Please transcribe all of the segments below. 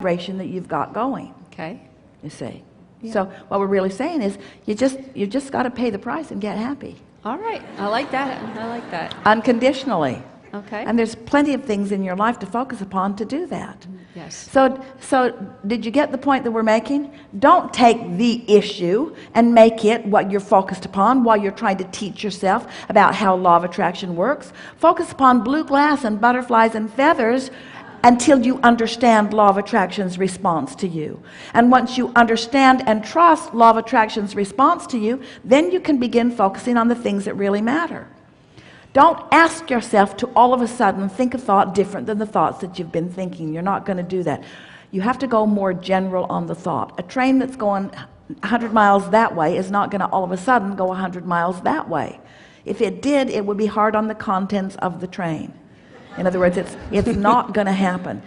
vibration that you've got going. Okay. You see. Yeah. So what we're really saying is you just got to pay the price and get happy. All right. I like that. I like that. Unconditionally. Okay. And there's plenty of things in your life to focus upon to do that. Yes. So did you get the point that we're making? Don't take the issue and make it what you're focused upon while you're trying to teach yourself about how law of attraction works. Focus upon blue glass and butterflies and feathers until you understand law of attraction's response to you. And once you understand and trust law of attraction's response to you, then you can begin focusing on the things that really matter. Don't ask yourself to all of a sudden think a thought different than the thoughts that you've been thinking. You're not going to do that. You have to go more general on the thought. A train that's going 100 miles that way is not going to all of a sudden go 100 miles that way. If it did, it would be hard on the contents of the train. In other words, it's not going to happen.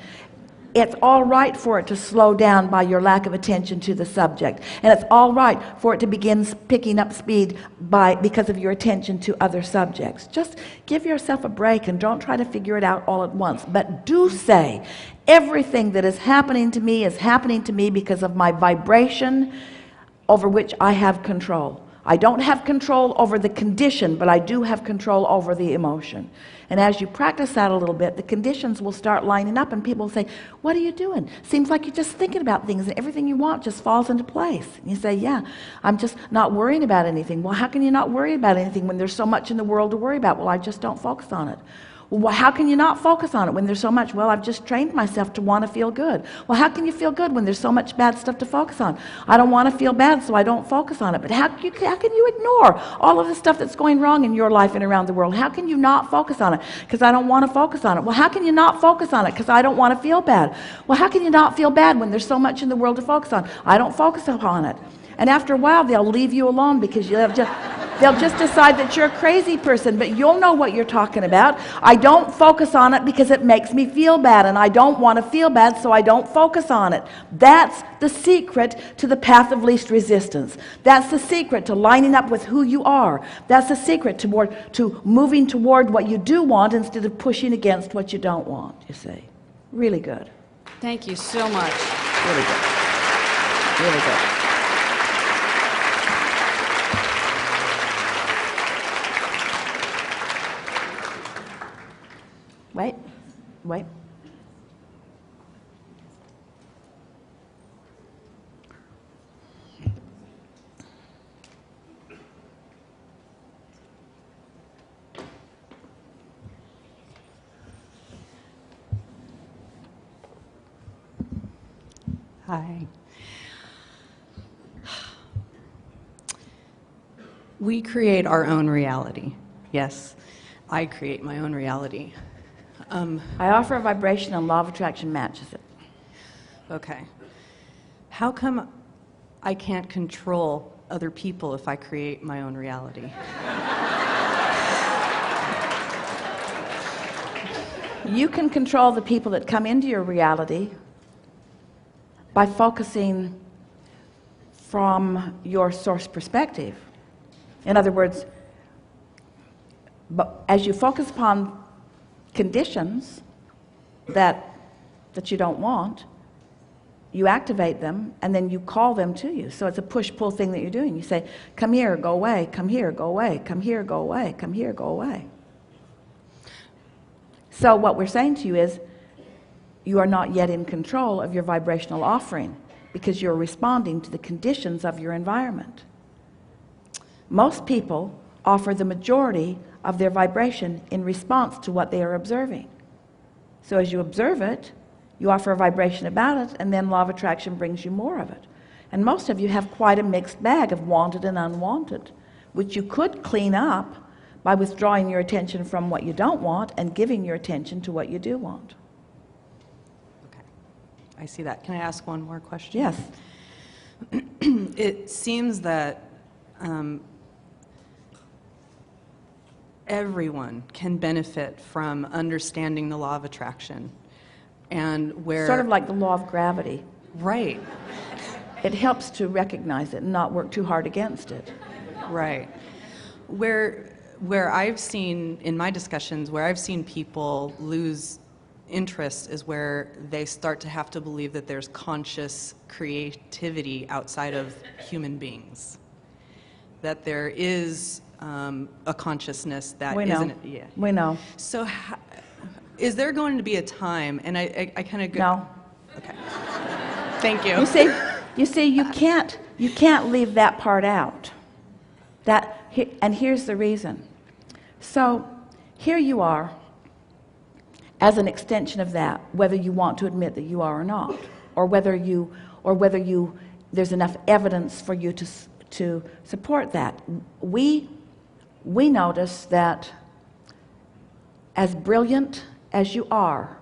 It's all right for it to slow down by your lack of attention to the subject. And it's all right for it to begin picking up speed because of your attention to other subjects. Just give yourself a break and don't try to figure it out all at once. But do say, everything that is happening to me because of my vibration over which I have control. I don't have control over the condition, but I do have control over the emotion. And as you practice that a little bit, the conditions will start lining up and people will say, what are you doing? Seems like you're just thinking about things and everything you want just falls into place. And you say, yeah, I'm just not worrying about anything. Well, how can you not worry about anything when there's so much in the world to worry about? Well, I just don't focus on it. Well, how can you not focus on it when there's so much? Well, I've just trained myself to want to feel good. Well, how can you feel good when there's so much bad stuff to focus on? I don't want to feel bad, so I don't focus on it. But how can you ignore all of the stuff that's going wrong in your life and around the world? How can you not focus on it? Because I don't want to focus on it. Well, how can you not focus on it? Because I don't want to feel bad. Well, how can you not feel bad when there's so much in the world to focus on? I don't focus upon it. And after a while, they'll leave you alone because they'll just decide that you're a crazy person, but you'll know what you're talking about. I don't focus on it because it makes me feel bad, and I don't want to feel bad, so I don't focus on it. That's the secret to the path of least resistance. That's the secret to lining up with who you are. That's the secret to moving toward what you do want instead of pushing against what you don't want, you see. Really good. Thank you so much. Really good. Really good. Wait. Hi. We create our own reality. Yes, I create my own reality. I offer a vibration and law of attraction matches it. Okay. How come I can't control other people if I create my own reality? You can control the people that come into your reality by focusing from your source perspective. In other words, but as you focus upon conditions that you don't want, you activate them and then you call them to you. So it's a push-pull thing that you're doing. You say, come here, go away, come here, go away, come here, go away, come here, go away. So what we're saying to you is, you are not yet in control of your vibrational offering because you're responding to the conditions of your environment. Most people offer the majority of their vibration in response to what they are observing. So as you observe it, you offer a vibration about it, and then law of attraction brings you more of it. And most of you have quite a mixed bag of wanted and unwanted, which you could clean up by withdrawing your attention from what you don't want and giving your attention to what you do want. Okay, I see that. Can I ask one more question? Yes. It seems that everyone can benefit from understanding the law of attraction, and where Sort of like the law of gravity. Right. It helps to recognize it and not work too hard against it. Right. Where I've seen in my discussions, where I've seen people lose interest is where they start to have to believe that there's conscious creativity outside of human beings. That there is a consciousness that We know. isn't. Yeah. We know. So, is there going to be a time? And I kind of go. No. Okay. Thank you. You see, you can't leave that part out. And here's the reason. So, here you are, as an extension of that, whether you want to admit that you are or not, or whether there's enough evidence for you to support that. We notice that as brilliant as you are,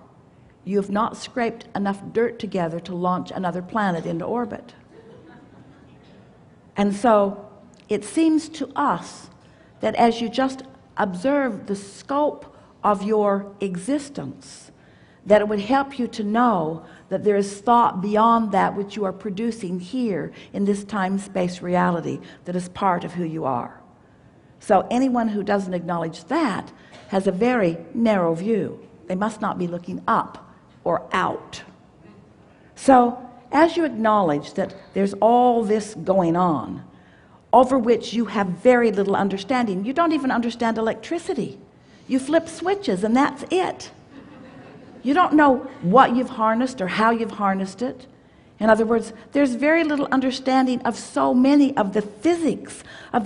you have not scraped enough dirt together to launch another planet into orbit. And so it seems to us that as you just observe the scope of your existence, that it would help you to know that there is thought beyond that which you are producing here in this time-space reality that is part of who you are. So anyone who doesn't acknowledge that has a very narrow view. They must not be looking up or out. So as you acknowledge that there's all this going on over which you have very little understanding, you don't even understand electricity. You flip switches and that's it. You don't know what you've harnessed or how you've harnessed it. In other words, there's very little understanding of so many of the physics of